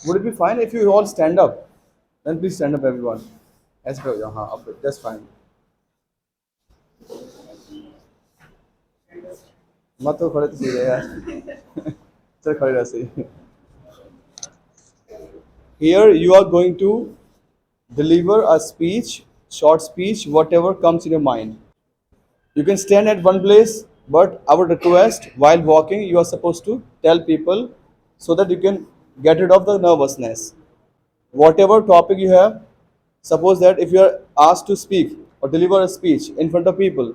Would it be fine if you all stand up? Then please stand up, everyone. As per that's fine. मत तो खड़े तो सही है यार. चल खड़े रह सही. Here you are going to deliver a speech, short speech, whatever comes in your mind. You can stand at one place, but our request while walking, you are supposed to tell people so that you can get rid of the nervousness. Whatever topic you have, suppose that if you are asked to speak or deliver a speech in front of people,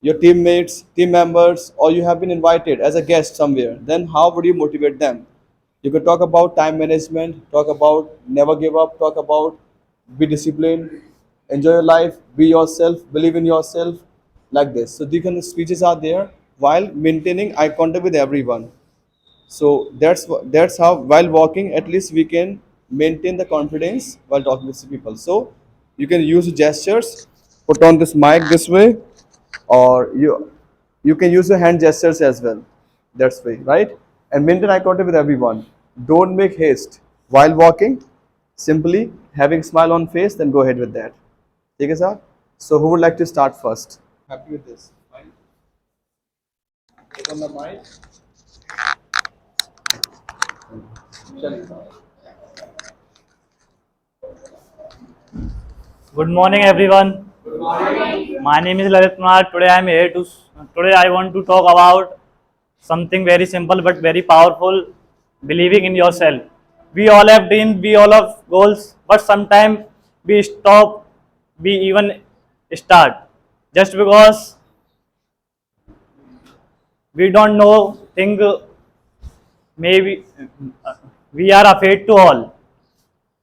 your teammates, team members, or you have been invited as a guest somewhere, then how would you motivate them? You can talk about time management, talk about never give up, talk about be disciplined, enjoy your life, be yourself, believe in yourself, like this. So these kind of speeches are there while maintaining eye contact with everyone. So that's how while walking at least we can maintain the confidence while talking with people. So you can use gestures, put on this mic this way, or you can use your hand gestures as well. That's way, right? And maintain eye contact with everyone. Don't make haste while walking. Simply having smile on face, then go ahead with that. ठीक है sir? So who would like to start first? Happy with this? Fine. Take on the mic. चलिए. Good morning, everyone. My name is Lalit Kumar. Today I want to talk about something very simple but very powerful: believing in yourself. We all have dreams, we all have goals, but sometimes we stop, we even start just because we don't know. Think maybe we are afraid to all.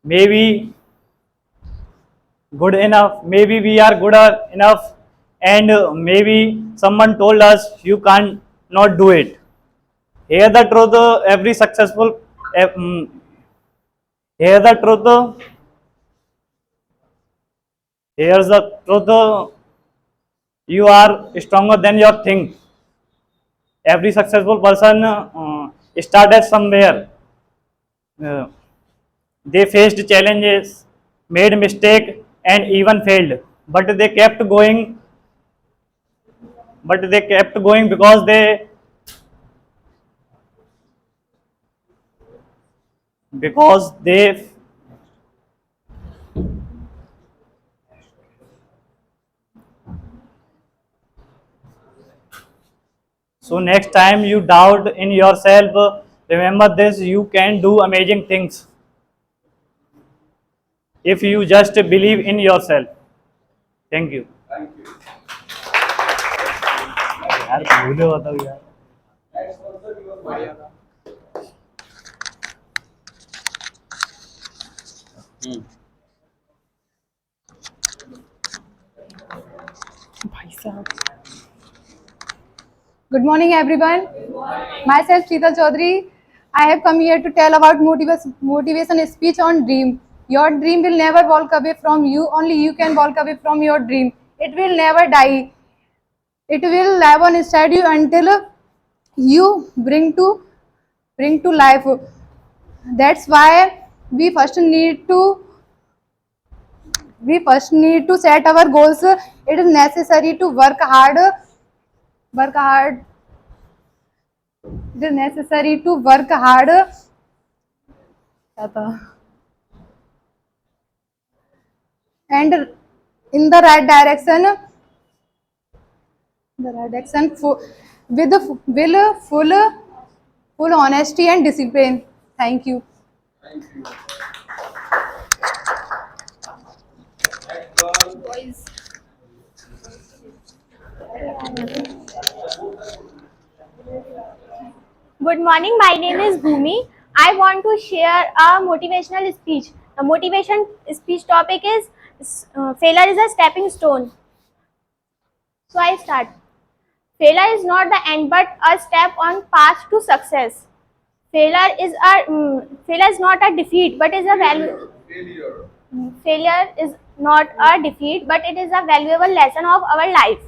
Maybe good enough, maybe we are good enough, and maybe someone told us you can't not do it. Here the truth, every successful eh, mm, here the truth here's the truth, you are stronger than you think. Every successful person started somewhere. Uh, they faced challenges, made mistake, and even failed, but they kept going. But they kept going because they. So next time you doubt in yourself, remember this: you can do amazing things if you just believe in yourself. Thank you. Thank you. यार भूले बताओ यार. Next person, you are Maya. Good morning, everyone. Myself, Sheetal Chaudhary. I have come here to tell about motivation speech on dream. Your dream will never walk away from you. Only you can walk away from your dream. It will never die. It will live on inside you until you bring to life. That's why we first need to set our goals. It is necessary to work hard. Work hard. It is necessary to work hard and in the right direction. With full honesty and discipline. Thank you. Thank you. Boys. Good morning, my name is Bhumi. I want to share a motivational speech. The motivation speech topic is failure is a stepping stone. So I start. Failure is not the end but a step on path to success. Failure is not a defeat but is a value. Failure. Failure is not a defeat but it is a valuable lesson of our life.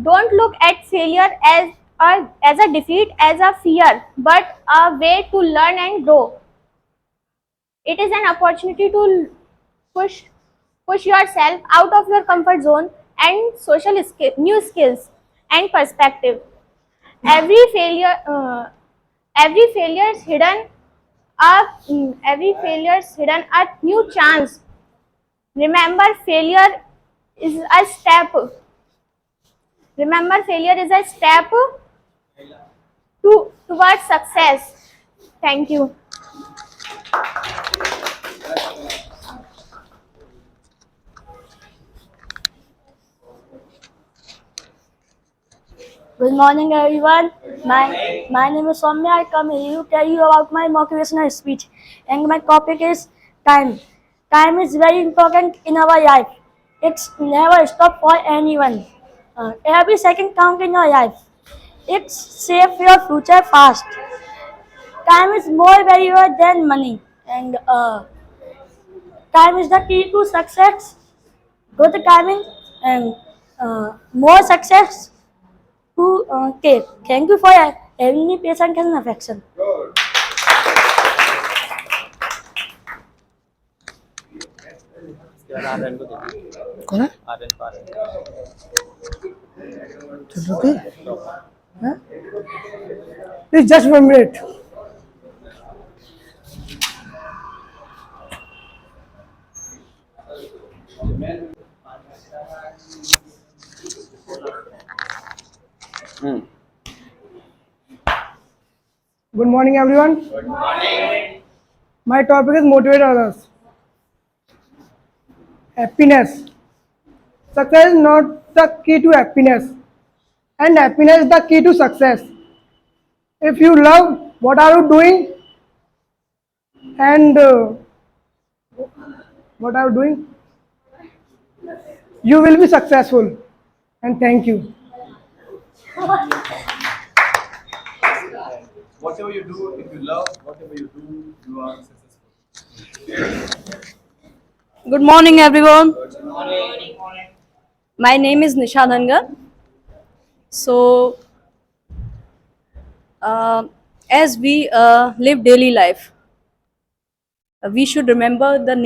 Don't look at failure as as a defeat, as a fear, but a way to learn and grow. It is an opportunity to push push yourself out of your comfort zone and new skills and perspective. Every failure, every failure is hidden every failure is hidden a new chance. Remember, failure is a step. Remember, failure is a step towards success. Thank you. Good morning, everyone. My name is Soumya. I come here to tell you about my motivational speech, and my topic is time. Time is very important in our life. It's never stop for anyone. Every second count in your life. It's save your future fast. Time is more valuable than money, and time is the key to success. Good timing and more success to Kate. Thank you for having me patient and affection. कौन है चलो okay please just 1 minute Good morning, everyone. Good morning. My topic is motivate others. Happiness. Success is not the key to happiness, and happiness is the key to success. If you love what are you doing, and what are you doing, you will be successful. And thank you. Whatever you do, if you love whatever you do, you are successful. Good morning, everyone. My name is Nisha Dhangar. So, as we live daily life, we should remember the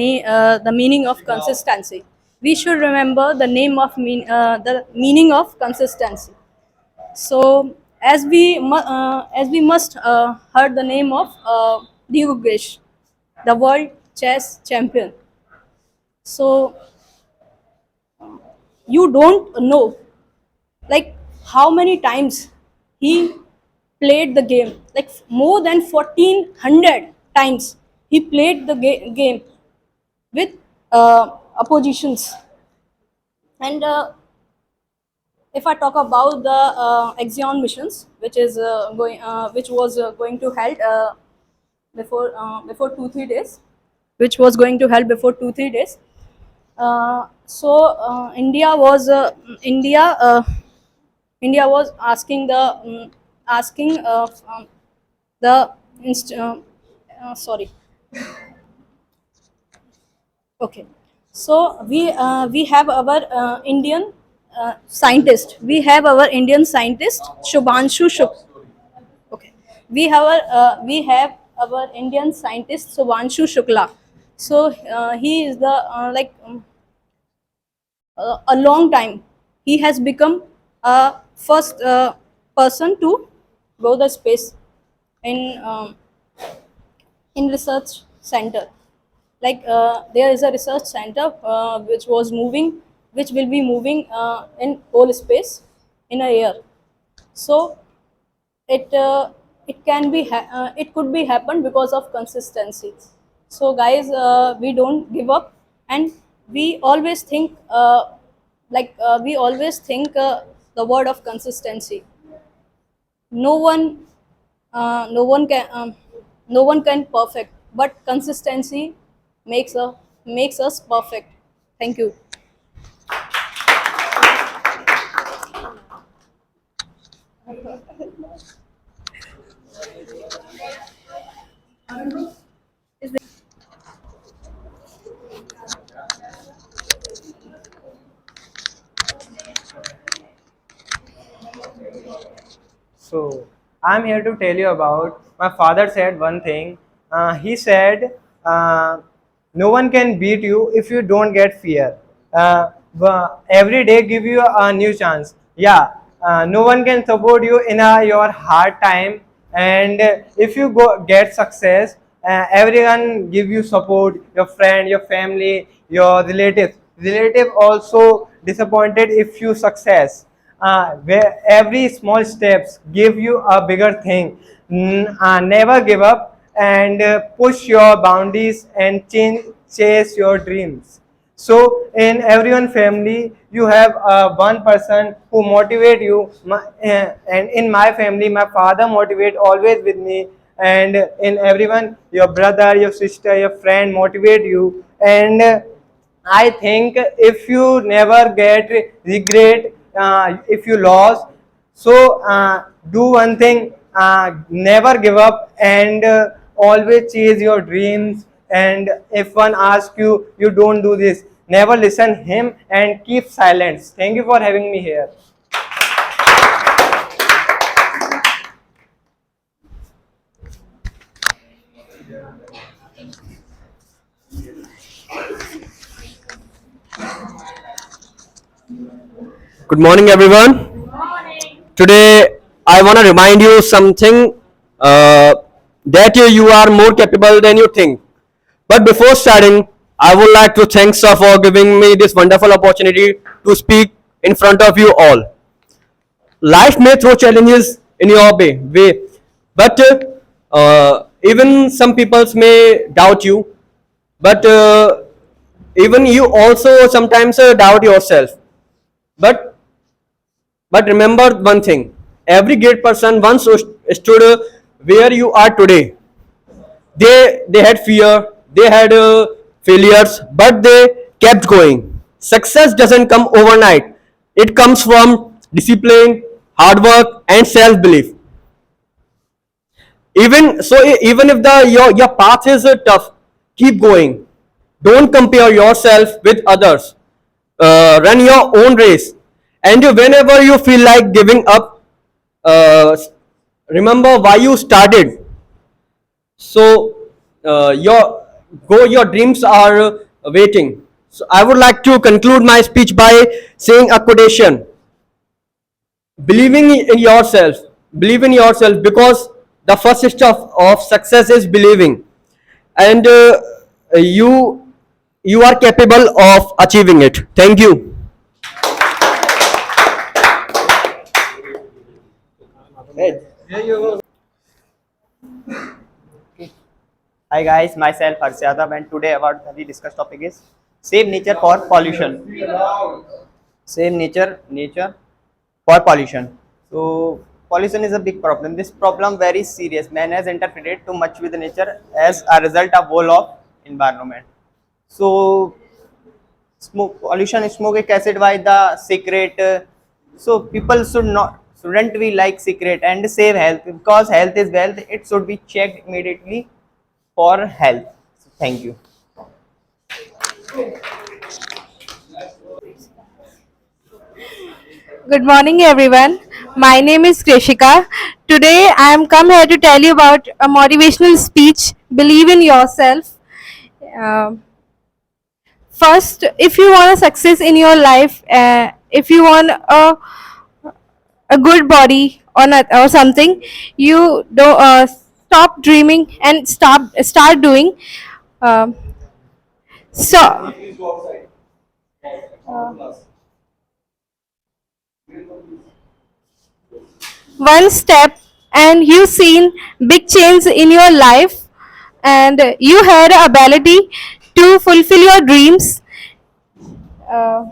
meaning of consistency. We should remember the meaning of consistency. So, as we must heard the name of Djokovic, the world chess champion. So, you don't know like how many times he played the game, like more than 1400 times he played the game with oppositions. And if I talk about the Axion missions, which was going to held before 2-3 days, which was going to held before 2-3 days. India was asking the sorry. Okay, so we have our Indian scientist. We have our Indian scientist Shubhanshu Shukla. Okay, we have our Indian scientist Shubhanshu Shukla. So he is the a long time he has become a first person to go the space in research center. Like there is a research center which will be moving in whole space in a year. So it can be it could be happen because of consistency. So guys, we don't give up, and we always think the word of consistency. No one no one can perfect, but consistency makes us perfect. Thank you. I'm here to tell you about my father said one thing. He said, "No one can beat you if you don't get fear. Every day give you a new chance. Yeah, no one can support you in your hard time, and if you get success, everyone give you support. Your friend, your family, your relatives. Relative also disappointed if you success. Where every small steps give you a bigger thing. Never give up and push your boundaries and chase your dreams. So in everyone family you have one person who motivate you. And in my family my father motivate always with me, and in everyone your brother, your sister, your friend motivate you. And I think if you never get regret, if you lost, so do one thing, never give up, and always chase your dreams. And if one asks you, you don't do this, never listen him and keep silence. Thank you for having me here. Good morning, everyone. Today, I want to remind you something that you are more capable than you think. But before starting, I would like to thank sir for giving me this wonderful opportunity to speak in front of you all. Life may throw challenges in your way, but even some people may doubt you. But even you also sometimes doubt yourself. But remember one thing: every great person once stood where you are today. They had fear, they had failures, but they kept going. Success doesn't come overnight. It comes from discipline, hard work, and self belief. Even if your path is tough, keep going. Don't compare yourself with others. Run your own race, and whenever you feel like giving up, uh, remember why you started. So your dreams are waiting. So I would like to conclude my speech by saying a quotation: believing in yourself, believe in yourself, because the first step of success is believing. And you are capable of achieving it. Thank you. Hi guys, myself Harsh Yadav, and today about the discussed topic is save nature for pollution. Save nature for pollution. So pollution is a big problem. This problem very serious. Man has interfered too much with nature as a result of whole of environment. So smoke pollution, smoke acid by the cigarette. So people shouldn't be like cigarette and save health, because health is wealth. It should be checked immediately for health. So thank you. Good morning, everyone. My name is Krishika. Today, I am come here to tell you about a motivational speech. Believe in yourself. First, if you want a success in your life, if you want a good body or not, or something, you don't stop dreaming and start doing. Um, so one step and you seen big change in your life, and you had the ability to fulfill your dreams. uh,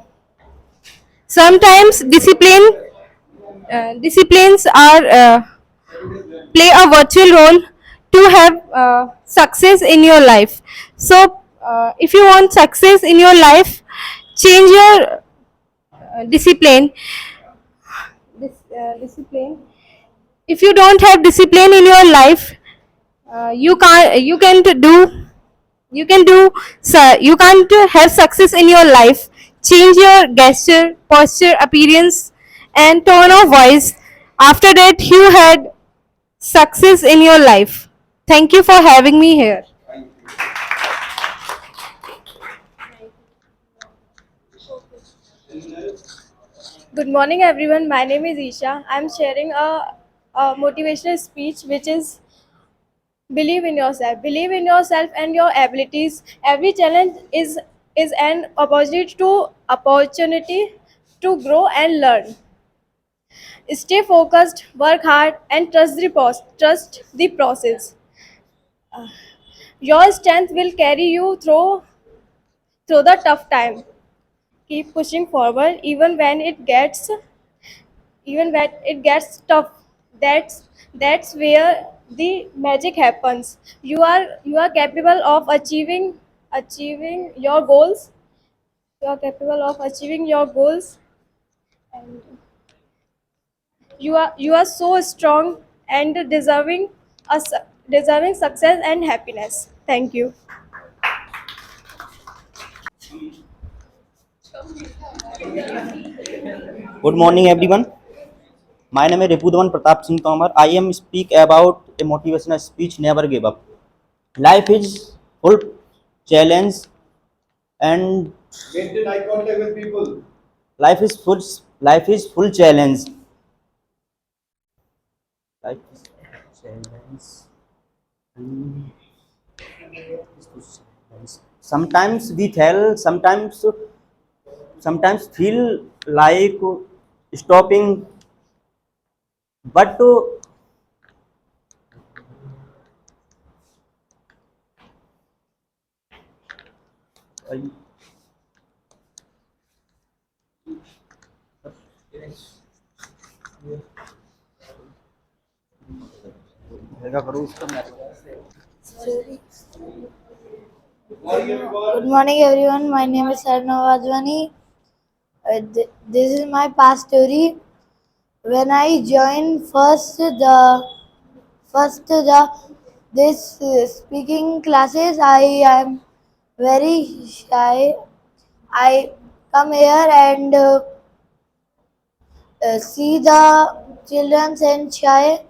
Sometimes disciplines are play a virtual role to have success in your life. So if you want success in your life, change your discipline. Discipline. If you don't have discipline in your life, you can't do you can do you can't have success in your life. Change your gesture, posture, appearance, and tone of voice. After that, you had success in your life. Thank you for having me here. Good morning, everyone. My name is Isha. I'm sharing a motivational speech which is believe in yourself. Believe in yourself and your abilities. Every challenge is an opportunity to grow and learn. Stay focused, work hard, and trust the process. Your strength will carry you through the tough time. Keep pushing forward even when it gets tough. That's where the magic happens. You are capable of achieving your goals. You are capable of achieving your goals, and you are so strong and deserving success and happiness. Thank you. Good morning, everyone. My name is Ripudaman Pratap Singh Tomar. I am speak about a motivational speech. Never give up. Life is full challenge, and Maintain eye contact with people. life is full. Life is full challenge. Life is full challenge. And sometimes we tell. Sometimes feel like stopping, but Good morning, everyone. My name is Sarna Vajwani. This is my past story. When I joined first the this speaking classes, I am very shy. I come here and see the children and shy.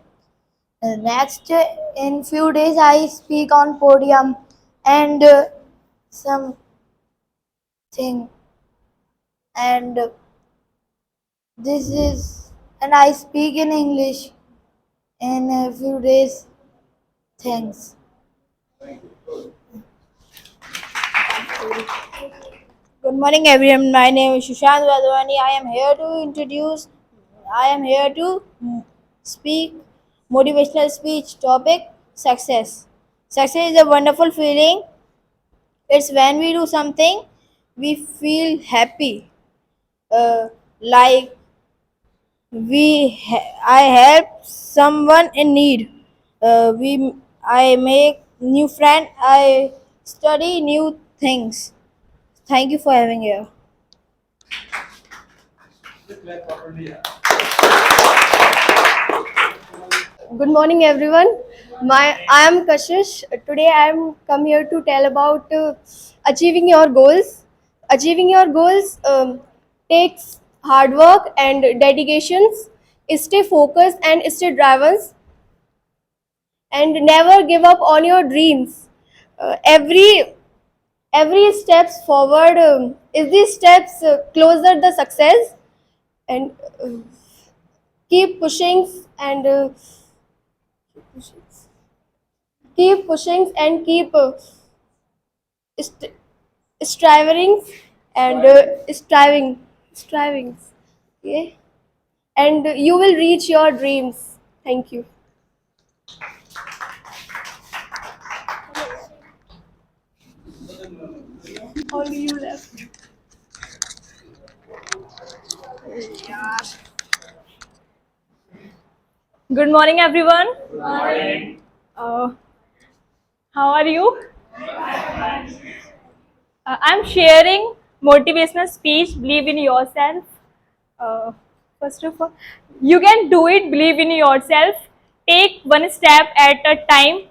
Next, in few days, I speak on podium and something, and this is, and I speak in English in a few days. Thanks. Good morning, everyone. My name is Sushant Vadwani. I am here to speak motivational speech topic success. Success is a wonderful feeling. It's when we do something we feel happy. Like I help someone in need. I make new friend. I study new things. Thank you for having here. Good morning, everyone. I am Kashish. Today I am come here to tell about achieving your goals. Achieving your goals takes hard work and dedications. Stay focused and stay driven, and never give up on your dreams. Every steps forward is the steps closer the success, and keep pushing and keep pushing and keep st- striving and striving, okay, and you will reach your dreams. Thank you. Only you left. Good morning, everyone. Good morning. How are you? I'm sharing motivational speech. Believe in yourself. Uh, First of all, you can do it. Believe in yourself. Take one step at a time.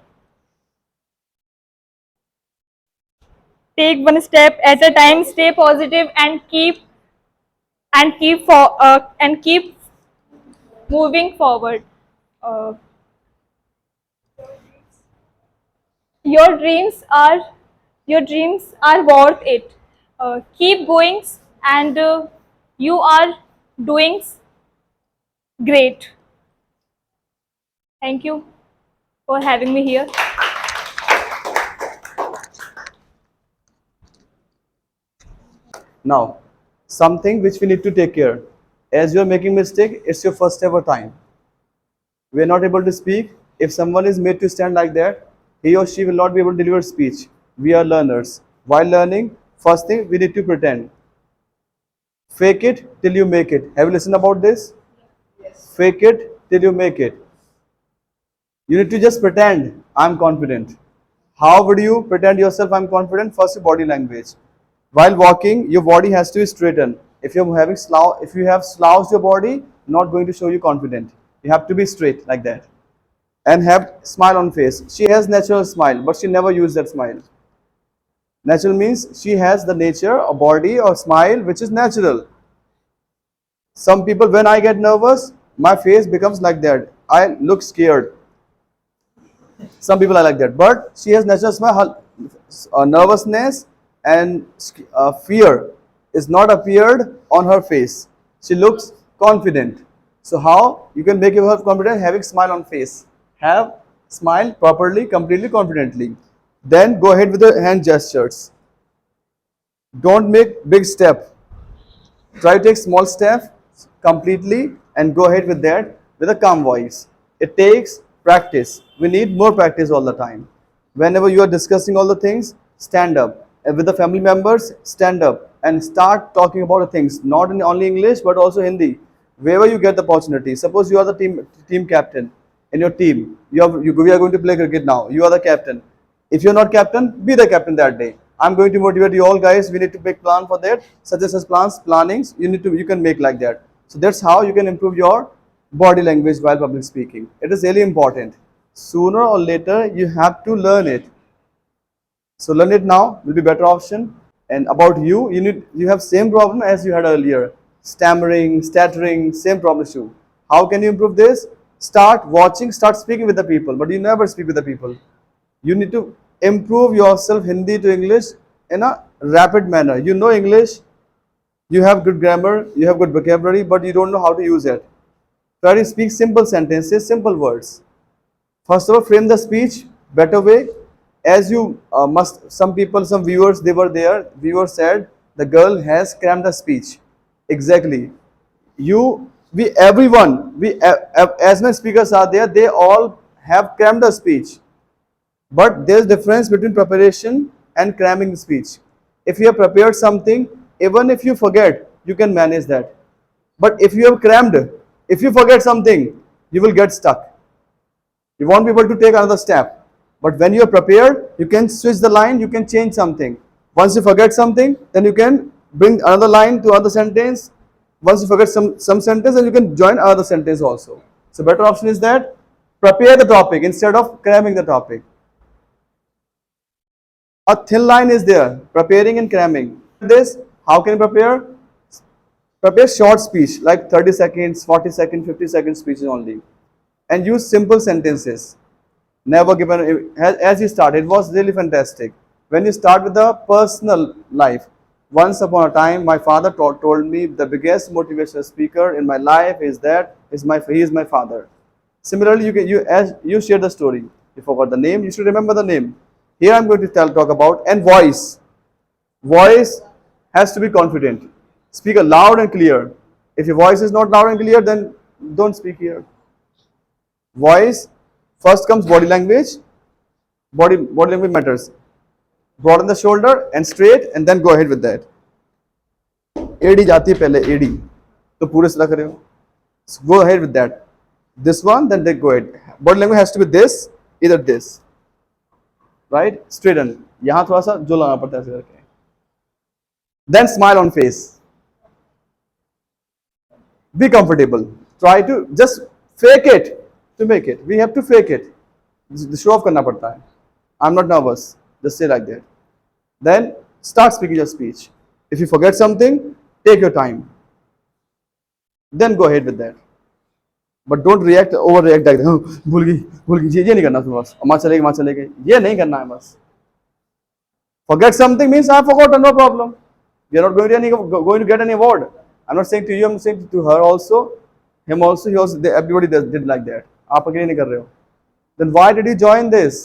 Take one step at a time. Stay positive and keep moving forward. Uh, your dreams are worth it. Keep going, and you are doing great. Thank you for having me here. Now, something which we need to take care. As you are making mistake, it's your first ever time. We are not able to speak. If someone is made to stand like that, he or she will not be able to deliver speech. We are learners. While learning, first thing we need to pretend. Fake it till you make it. Have you listened about this? Yes. Fake it till you make it. You need to just pretend I'm confident. How would you pretend yourself I'm confident? First, your body language. While walking, your body has to be straightened. If you have slouched your body, not going to show you confident. You have to be straight like that, and have smile on face. She has natural smile, but she never used that smile. Natural means she has the nature, a body or smile which is natural. Some people, when I get nervous, my face becomes like that. I look scared. Some people are like that, but she has natural smile. Her nervousness and fear is not appeared on her face. She looks confident. So how you can make yourself confident? Having smile on face. Have smile properly, completely, confidently. Then go ahead with the hand gestures. Don't make big step. Try to take small step completely and go ahead with that with a calm voice. It takes practice. We need more practice all the time. Whenever you are discussing all the things, stand up. And with the family members, stand up and start talking about the things, not in only English but also Hindi. Wherever you get the opportunity. Suppose you are the team captain in your team. We are going to play cricket now. You are the captain. If you're not captain, be the captain that day. I'm going to motivate you all guys. We need to make plan for that. Such as plannings. You can make like that. So that's how you can improve your body language while public speaking. It is really important. Sooner or later, you have to learn it. So learn it now will be better option. And about you have same problem as you had earlier. Stammering, stuttering, same problem issue. How can you improve this? Start watching, start speaking with the people, but you never speak with the people. You need to improve yourself Hindi to English in a rapid manner. You know English, you have good grammar, you have good vocabulary, but you don't know how to use it. Try to speak simple sentences, simple words. First of all, frame the speech better way. As you some viewers, they were there. Viewers said the girl has crammed the speech. Exactly. As many speakers are there, they all have crammed the speech. But there's difference between preparation and cramming the speech. If you have prepared something, even if you forget, you can manage that. But if you have crammed, if you forget something, you will get stuck. You won't be able to take another step. But when you are prepared, you can switch the line, you can change something. Once you forget something, then you can bring another line to another sentence. Once you forget some sentence, then you can join another sentence also. So better option is that prepare the topic instead of cramming the topic. A thin line is there, preparing and cramming. This, how can you prepare? Prepare short speech, like 30 seconds, 40 seconds, 50 seconds speeches only. And use simple sentences. Never given, as you start, it was really fantastic. When you start with the personal life, once upon a time, my father told me the biggest motivational speaker in my life he is my father. Similarly, as you share the story, you forgot the name, you should remember the name. Here I'm going to talk about, and voice. Voice has to be confident. Speak loud and clear. If your voice is not loud and clear, then don't speak here. Voice, first comes body language. Body language matters. Broaden the shoulder and straight, and then go ahead with that. AD जाती है पहले AD, तो पूरे से लग रहे हो. So go ahead with that. This one, then they go ahead. Body language has to be this, either this. Right? Straighten. यहाँ थोड़ा सा जो लगाना पड़ता है ऐसे करके. Then smile on face. Be comfortable. Try to just fake it to make it. We have to fake it. Show off करना पड़ता है. I'm not nervous. Just say like that. Then start speaking your speech. If you forget something, take your time. Then go ahead with that. But don't react over react भूल गई ये नहीं करना तुम्हें बस माँ चले गई ये नहीं करना है बस forget something means I forgot no problem we are not going to get any award I'm not saying to you I'm saying to her also him also he also everybody did like that आप अकेले नहीं कर रहे हो then why did you join this